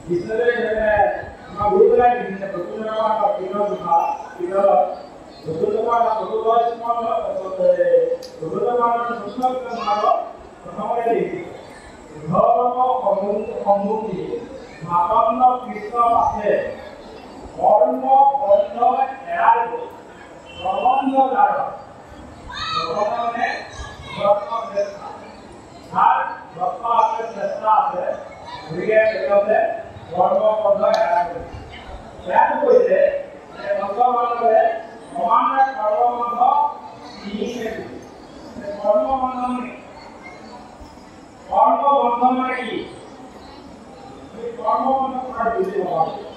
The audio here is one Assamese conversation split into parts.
इसलिए मैं गुरुकुल में प्रथम का तीनों था तीनों गुरुकुल का गुरुकुल स्कूल गुरुकुल का संस्कृत का मानो प्रथम रे धर्म सम्मुखी मापन्न कृष्ण আছে কর্ম বন্ধ এড়াল প্রবন্ধ কারণ প্রবন্ধে যত্ন চেষ্টা আর যত্ন আছে চেষ্টা আছে গতিকে তেওঁলোকে কর্ম বন্ধ এড়াল ইয়াত কৈছে যে ভগৱানে সমানে কর্ম বন্ধ নিষেধ কর্ম বন্ধ মানে কি কর্ম বন্ধ করার বুঝতে হবে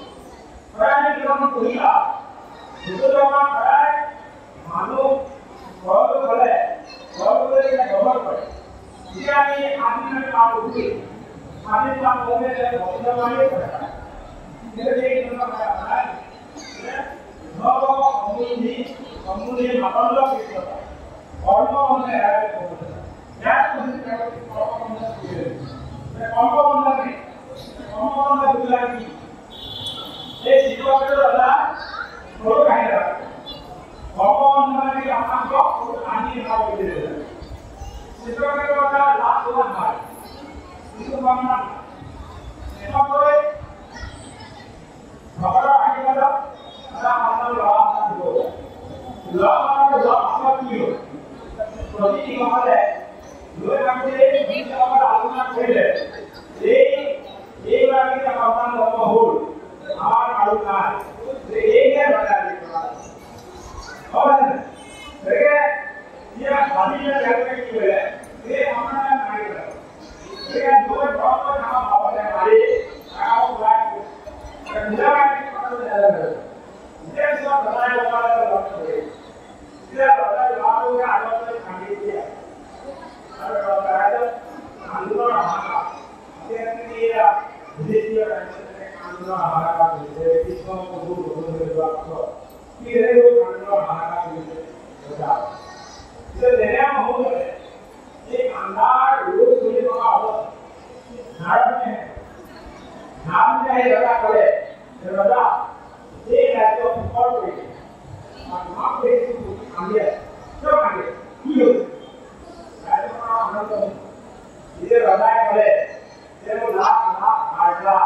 প্রায় যখন কইলা দুটোটা প্রায় মানুষ বড় বলে এটা ব্যবহার করে যে আমি আদিনের কাজ করি আদিন কাজ করলে বন্ধ মানে করে এটা যে জন্য প্রায় ধর্ম অমূল্য মাতন্ড কৃষ্ণতা কর্ম বন্ধ এড়াতে করতে যার মধ্যে কর্ম বন্ধ করে কর্ম বন্ধ নেই কর্ম বন্ধ বুঝলা কি এই জীবনের দ্বারা বড় কাহিনী আছে ভগবান মানে আমাকে পুরো কাহিনী না বলে দেয় জীবনের দ্বারা লাভ হওয়া হয় কিন্তু আমরা এটা করে ভগবান আগে গেল আমরা আমাদের লাভ করব লাভ আমরা কি হলো প্রতিটি আমাদের দুই কাছে বিশ আমরা আলোচনা করলে এই বারে আমরা ধর্ম হল আর আরো কাজ এই যে বলা দিবা और देखिए ये शादी में जाके की है ये हमारा नहीं है ये दो बहुत का नाम बाबा ने हमारे आओ ब्लैक पूरा की पकड़ ले रहा है ये सब बताया वाला बात है ये बताया बात हो गया आगे से खाने दिया और बताया आंदोलन हमारा ये विदेशी और आंदोलन हमारा का है इसको दूर होने के बाद कि रे वो आंदोलन हमारा का है इसे लेने में हो गए एक अंधार रोज सुने का आवाज नाम में है लगा करे लगा ये ऐसे ऊपर कोई और नाम पे आगे क्यों आगे क्यों ऐसे ना हम तो इसे लगा करे ये वो लाख आटला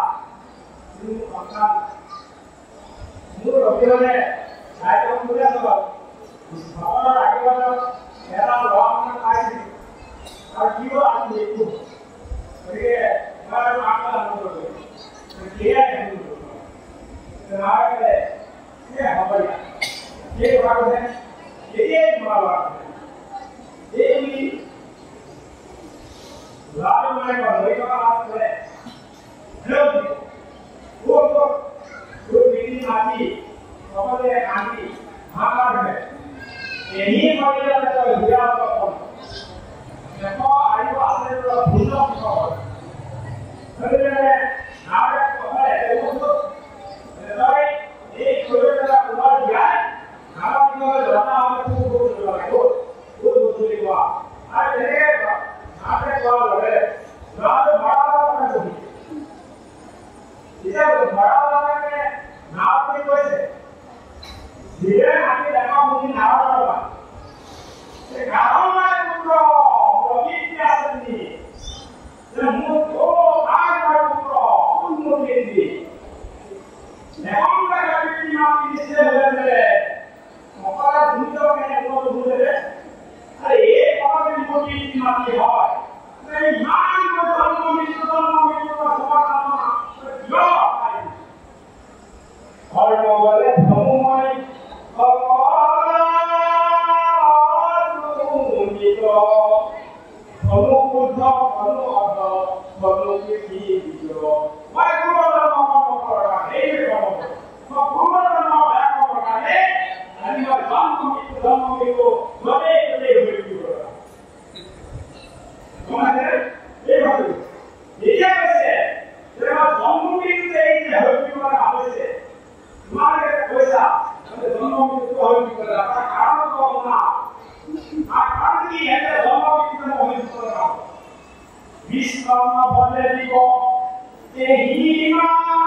ये पंखा मूल रोकियों ने ऐसे हम पूरा सब भगवान आगे वाला मेरा राम ने कहा और क्यों आप देखो ये हमारा आत्मा हम लोग क्या है हम लोग नारे ये हमारा ये बात है ये बात है ये भी लाभ में का वही का बात है वो विधि आदि कपड़े आदि भाग है यही मर्यादा का विचार करता देखो आई बात है तो भूलना पड़ता है नारे कपड़े देखो भाई एक छोटे का पूरा दिया खाना पीना जाना हमको वो दूसरी बात आज देखिए नारे को लगे नारे बड़ा बड़ा नहीं इसे बड़ा बड़ा के नाम भी कोई है धीरे आगे लगा मुझे नारा लगा ये गाँव में पुत्रो मोदी क्या संधि ये मुझको आज में पुत्रो उन मोदी दी नेहाम का कभी नाम किससे बोले मौका दुनिया में वो बोले अरे ये और भी मोदी की नाम की है अरे मान को धर्म में तो समाधान जो और वो बोले धर्म Vishnu Bhadra Digo, Tehima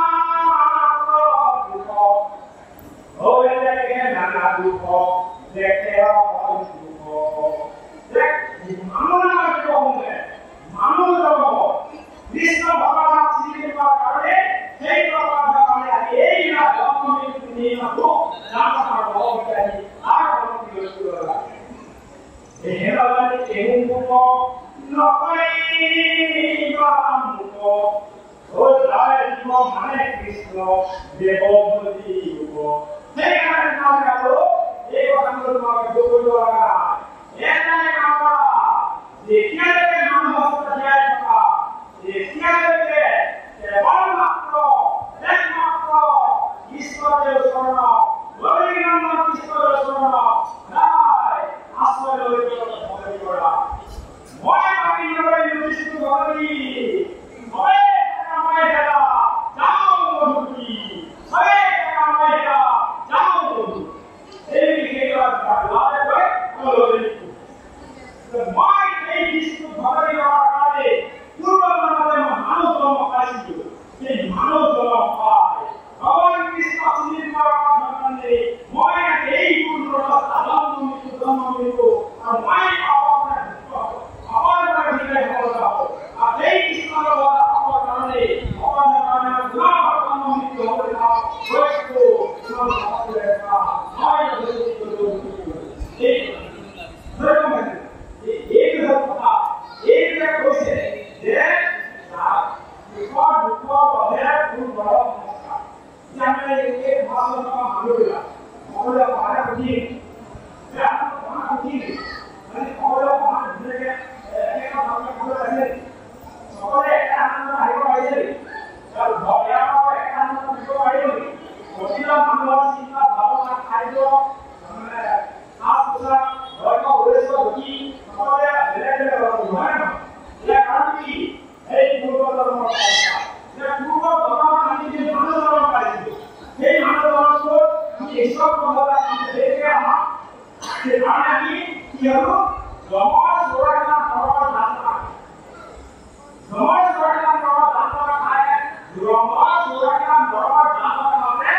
Hare Krishna Devamati Yugo. Hey, Karu, hey, Karu, Guru, yes, Kama. Dekhiye naam hosta jay Kama. Dekhiye Devan Makro, Dev Makro, Ishwar Sorna, Glory Nama Ishwar Sorna. Nai, Aswar Glory Sorna. Moi Kami Glory Vishnu Glory. Moi Kama Hela, Jao Murti. Moi Kama Hela, Jao Murti. Devi Hela, Lord Boy, Glory. The mind is to Bhagavad Gita. Purva Manadama Manodama Kasidu. The Manodama Pai. Bhagavan Krishna Sunima Bhagavane. Moya Dei Purva Alamu Mitu Dhamma Mitu. And my Avana Hila Hoda. A Dei Krishna Hoda Avana. Avana Dhamma Dhamma Mitu Hoda. Vastu Nama Hoda. Moya Dei Purva. एक पता एक क्वेश्चन दे रिकॉर्ड है फुल बड़ा नमस्कार जाने एक भाषण का मालूम और हमारा भी क्या हमारा भी मैंने और हमारा जिले के एक का भाषण कर रहे हैं सबले एक आनंद है को आइए जब भव्या को एक आनंद को आइए कोशिला मानव सीता भावना खाइयो आप पूरा और का उद्देश्य होगी और या लेकर भगवान या कांति है पूर्व धर्म का या पूर्व धर्म आदि के मानव धर्म का है मानव धर्म को हम ईश्वर को बोला हम देखे हम कि आने की यह समाज सोरना धर्म दाता समाज सोरना धर्म दाता है समाज सोरना धर्म दाता माने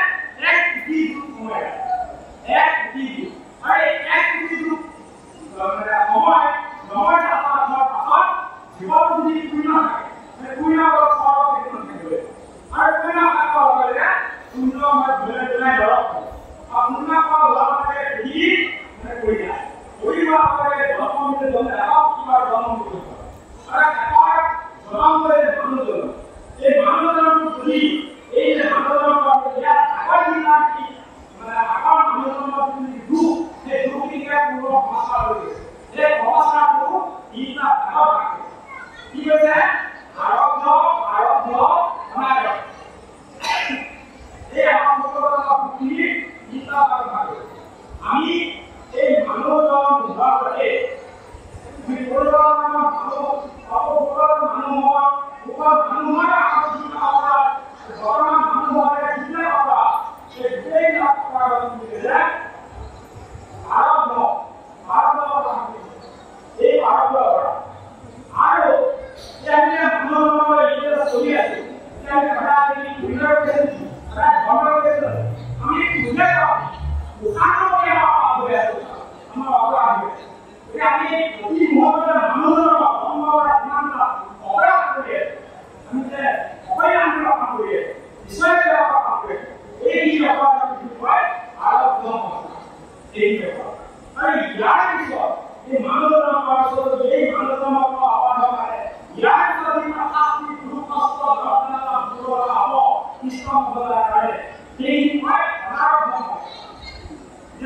एक की समय एक की अरे एक की Nomor apa? Jawab di punya. Punya orang orang itu nanti. Ada punya apa orang ya? Punya macam mana orang? Punya apa orang ada di? Punya. Punya apa ada? Orang itu orang apa? Kita orang itu. Ada apa? Orang itu orang itu. Ini mana orang itu beri? Ini mana orang itu ya? Apa ini nanti? Mana apa mana orang itu? Itu kita punya masalah itu. ये भाषा को इतना भाव रखे ठीक है आरोप हमारे ये हम लोगों का बुद्धि इतना भाव रखे हमी ये मानव जन्म विभाग रखे फिर बोलना मानव आपको बोलना मानव आपकी आपका बोलना मानव है कितने आपका ये देख आपका मिलेगा आरोप एक आरोप आरो क्या मनोरम ये सोई है क्या बड़ा की विनर के अरे भमर के हम एक मुझे का उसानो के आप गया हम और आ गए ये हमें ये मोहब्बत मनोरम हम और ध्यान का और आगे हम से कोई अंतर काम करिए ईश्वर के काम करिए एक ही व्यापार में आरोप दम एक व्यापार अरे यार ईश्वर ये मानव धर्म का सोच ये मानव धर्म का आवाज है यार सभी का आत्मिक रूप का स्तर अपना का पूरा हो इसका बदला है लेकिन मैं हमारा धर्म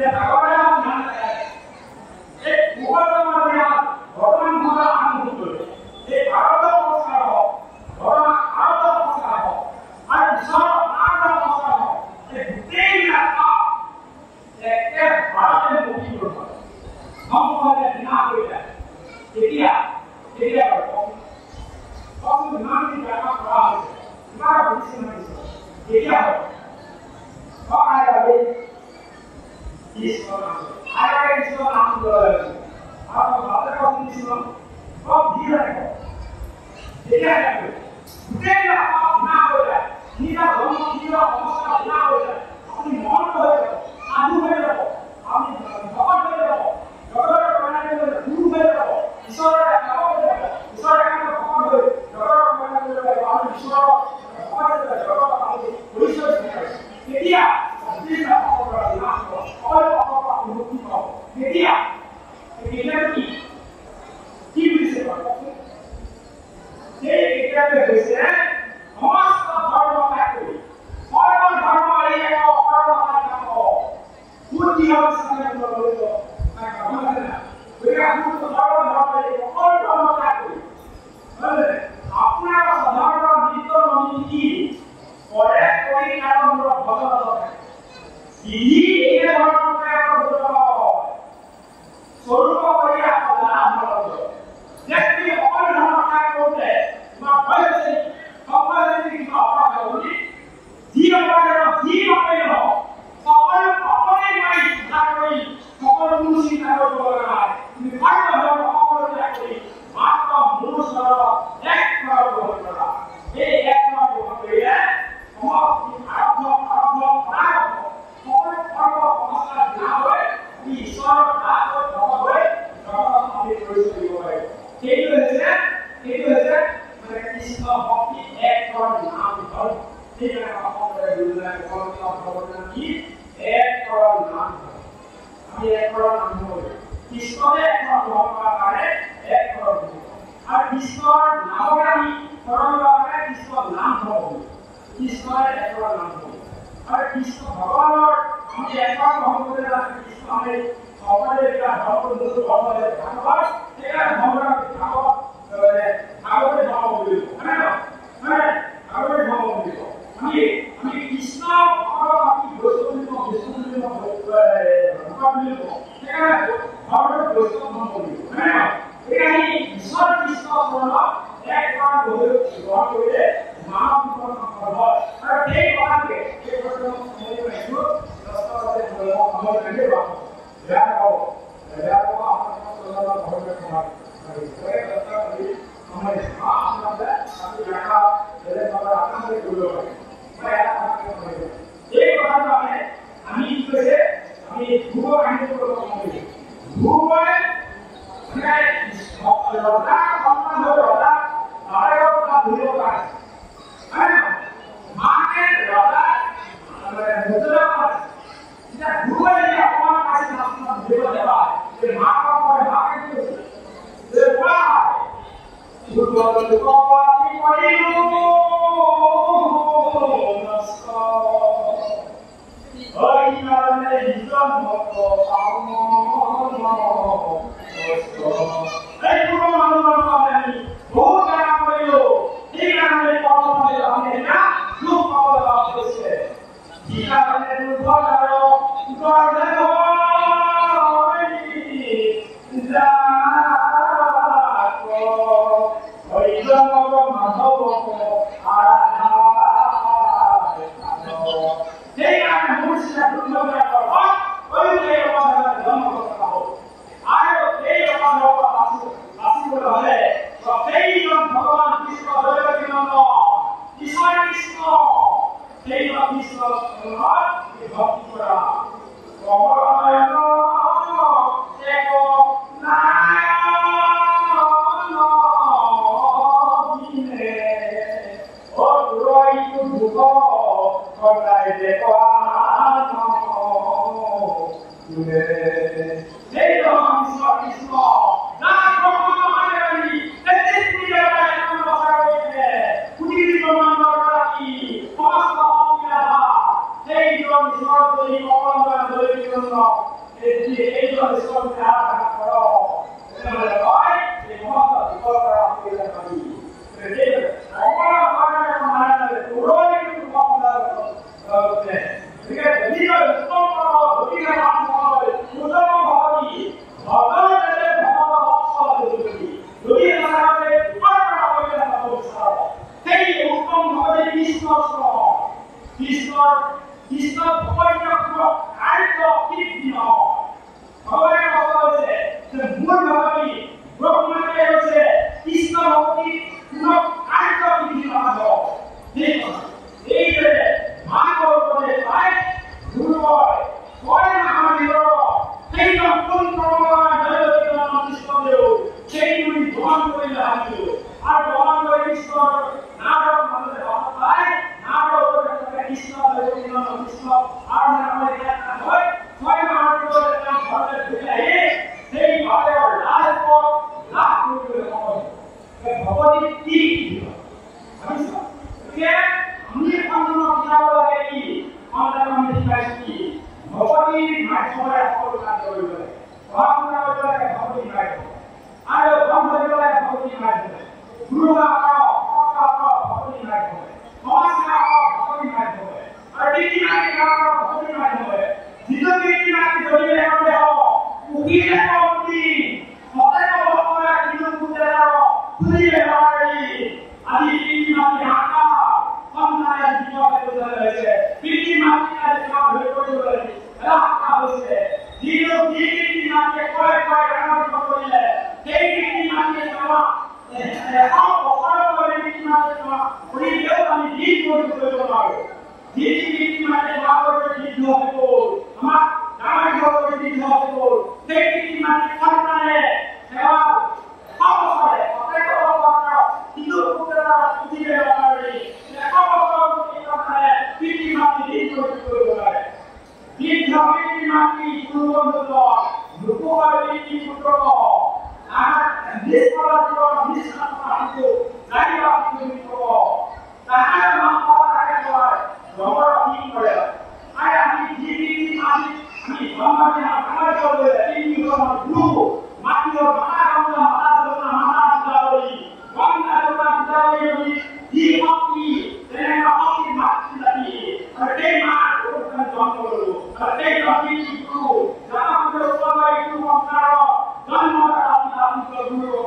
ये भगवान ध्यान है एक ऊपर का मर्यादा भगवान हमारा अनुभव ये भारत का संस्कार हो भगवान भारत का संस्कार हो और सब भारत का संस्कार हो ये तेज का एक भारत में मुक्ति हो हम बोले ना कोई है देखिए कौन नाम की जगह पड़ा है हमारा भविष्य में देखिए और आया ये ईश्वर आया ईश्वर नाम बोला आप बात का ईश्वर बहुत धीरे रखो देखिए देखिए आप ना हो जाए नीला धर्म नीला अवस्था ना हो जाए अपनी मन को साधु में रखो अपनी भगवान में रखो जगत बनाने में गुरु में रखो ईश्वर का नाम में रखो ईश्वर का नाम भगवान में जगत बनाने में रखो ईश्वर भगवान में जगत बनाने में ईश्वर से देखिए सच्ची में और नाम को और आपका मुक्ति को देखिए ये की विषय पर ये एक तरह से हमारा धर्म का कोई भगवती বিবেকমন্ত্রী মতের ভগবান কিন্তু পুজোর পুরিয়ে বাড়ি আদি মাটি হাকা সন্তানের জীবনে চলে রয়েছে পিটি মাটির সব হয়ে পড়ে হাকা হয়েছে জিরো ডিগ্রি মাটি কয়েক কয়েক রাখার করলে সেই ডিগ্রি মাটি সভা সব বড় করে ডিগ্রি মাটি সভা উনি কেউ আমি ঠিক করে করতে পারবো ডিগ্রি মাটি বাবার ঠিক হবে তো আমার আমার বাবার ঠিক হবে তো সেই ডিগ্রি মাটি সন্তানের সেবা সব করে প্রত্যেক বাবা কিন্তু পুত্ররা পুজিয়ে বাড়ি সব বাবা করে পিটি মাটি ঠিক করে পারে ঠিক পিটি মাটি সুন্দর রূপকার পিটি পুত্র আর নিষ্কলা জীবন নিষ্কাম আনতো নারী বাপি পুত্র তাহার মা বাবা তাকে কয় জবর কি করে আর আমি জীবিত মাটি আমি সমাজে আমার চলে এই জীবন গ্রুপ মাটি ও মানা কামনা মানা দাওই গঙ্গা তোরা দাওই জি মাটি তেনা মাটি মাটি লাগি আর এই মা কোন জন্ম হলো আর এই মাটি কি জানা করে সবাই একটু মন্ত্র জন্ম আপনি গুরু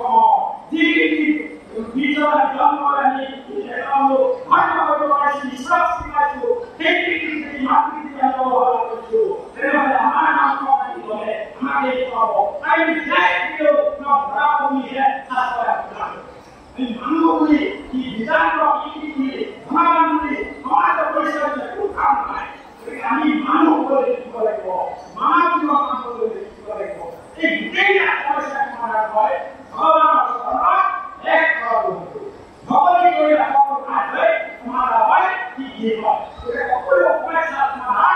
জীবিত বিজয় জন্ম রানি একালো ভালো ভালো আসি বিশ্বাস শিখাইছো টেকনিক মাটি দিয়ে ব্যবহার করছো এভাবে আমার নাম সবাই বলে আমাকে পাবো আই লাইক ইউ নো ব্রাউনি হ্যাঁ সাতটা এই মানুষগুলি কি বিধান কি সমাধানগুলি সমাজ পরিষ্কার খুব কাম নাই আমি মানুষ বলে কি করে মানব জীবন বলে কি করে এই বিজ্ঞান পরিষ্কার করা হয় ভগবান সর্বদা এক করো ভগবান করে রাখো আছে তোমারা হয় কি জীবন এটা কোন উপায় সাধনা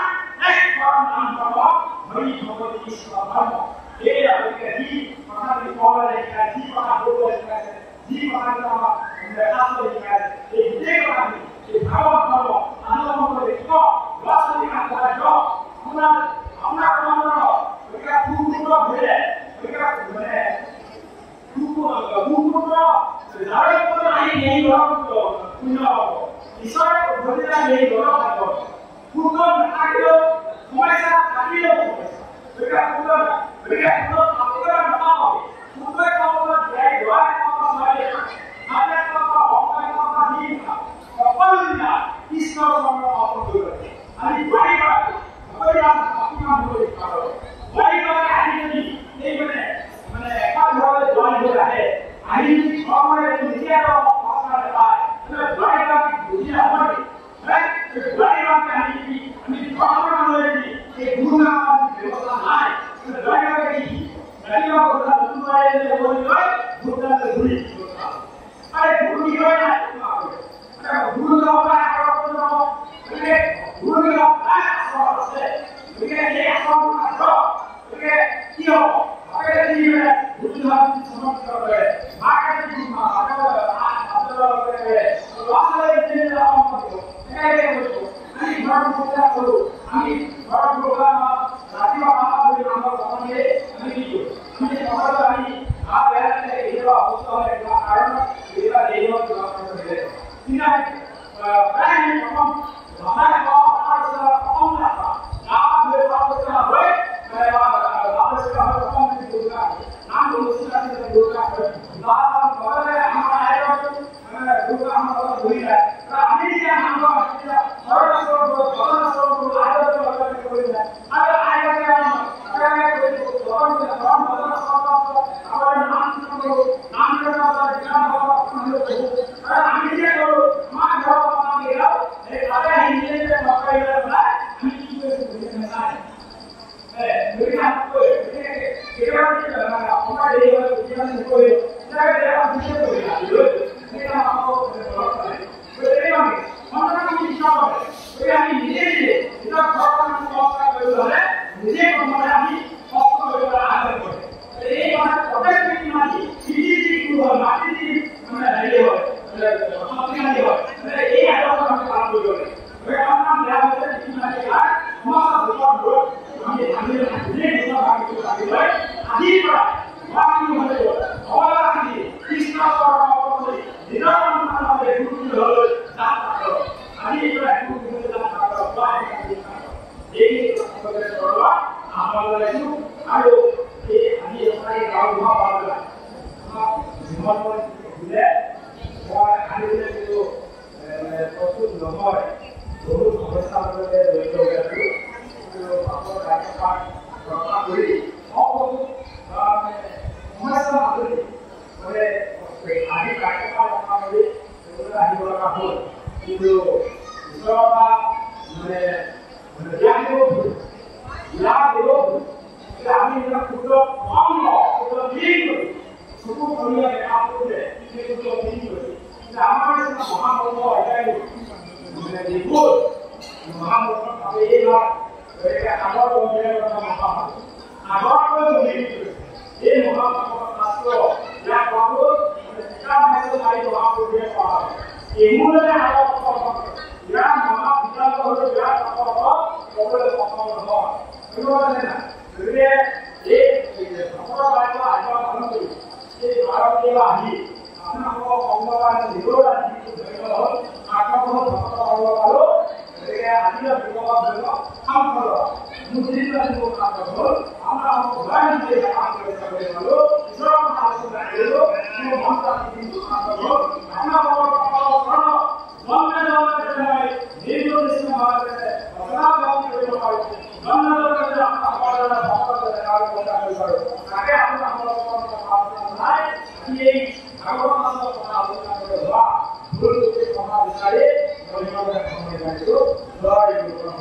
এক করো নাম করো হরি ভগবান ঈশ্বর ধর্ম এই আমাকে কি কথা বলে লেখা কি কথা বলে লেখা কি কথা আমরা আসলে লেখা এই বিজ্ঞান এই ভাবনা করো আনন্দ করে কি বাস্তবিক আমরা আমরা আমরা এটা খুব ধরে এটা মানে বুকুরা যারা করে আই নেই বলতো পুণ্য ঈশ্বর বলিরা নেই বলতো বুকুর থাকলো সমস্যা থাকিলো এটা বুকুর আপনারা না হবে বুকুর কামনা দেয় দোয়া কামনা হয় আমরা কামনা হয় কামনা দিন সকলরা ঈশ্বর আমরা আপন করে আমি বাইরা বাইরা আপনি বলে পারো বাইরা আইনি এই মানে একটা ধরে জয় হয়ে আছে আইনি সময়ে নিজের ভাষা পায় মানে বাইরা বুঝি আমাকে হ্যাঁ বাইরা আইনি আমি ভাষা বলেছি এই গুণা ব্যবস্থা নাই বাইরা কি বাইরা কথা শুনতে বলি হয় গুণা ধুলি আরে গুণি হয় না আরে গুণা হয় আর কোনো মানে গুণা আছে এটা এই আসল আছে এটা কি হবে আগে দিয়ে বুঝলাম সমাপ্ত করে মাকে কি আপনারা করে আসলে দিন আমাকে এটাই বলবো আমি ঘর পূজা করব আমি ঘর প্রোগ্রাম রাতিবা বলে আমরা বলে আমি কি আমি সকালে আমি আর বেলাতে এইবা অবস্থা হয় কারণ এইবা এইবা করে ঠিক আছে প্রায় কম ভাষা কম আর কম রাখা না হয়ে পাওয়া হয় মহাত্মা দিলে মই আনিলে কিন্তু প্ৰস্তুত নহয় বহুত সমস্যাৰ মাজতে জড়িত হৈ আছোঁ কিন্তু আপোনাৰ ৰাজ্যপাল ৰক্ষা কৰি সকলো সমস্যাৰ মাজতে মানে আহি ৰাজ্যপাল ৰক্ষা কৰি আহিব লগা হ'ল কিন্তু ঈশ্বৰৰ পৰা মানে লাভ দিব আমি ক্ষুদ্ৰ অংগ ক্ষুদ্ৰ দিন কৰি চকু ধৰিয়া দেখা কৰোঁতে সেই ক্ষুদ্ৰ দিন কৰি আমাৰ নিচিনা মহামন্ত্ৰ এটাই মানে নিখুঁত মহামন্ত্ৰ ভাবে এই ভাগ আগৰ বন্ধুৰে কথা মহাভাগ আগৰকৈ বন্ধু এই মহাভাগৰ শাস্ত্ৰ ইয়াক বহুত কিতাপ ভাষাত মাৰি মহাপুৰুষে কোৱা হয় এইমূলতে আগৰ কথা ইয়াৰ মহাবিদ্যালয় হলে ইয়াৰ কথা ক'বলৈ সক্ষম নহয় কিন্তু জানে না গতিকে এই সকলো বাক্য আহিব পালন কৰি এই ভাৰতীয় আহি আপোনালোকৰ সংগঠন নিজৰ ৰাজ্যিক ধন্য হ'ল আক্ৰমণত ভক্ত কৰিব পাৰোঁ গতিকে আজিৰ ব্যৱহাৰ ধন্য কাম কৰোঁ মুছলিম ৰাজ্যিক কাম হ'ল আমৰা ঘূৰাই নিজে কাম কৰিব পাৰোঁ ঈশ্বৰৰ আলোচনা কৰিলোঁ কোনো ভাষা কিন্তু কাম হ'ল আপোনালোকৰ জন্মে জন্মে নিজ নিচিনা ভাৱে অপৰাধ কৰিব পাৰোঁ জন্মে জন্মে আমাৰ ভক্ত দেখাৰ কথা কৰিব পাৰোঁ তাকে আপোনালোকৰ নাই এই ভাগৱত কথা আলোচনা কৰি হোৱা ভুল কথা বিচাৰি ধন্যবাদ সময় পাইছোঁ জয় গুৰু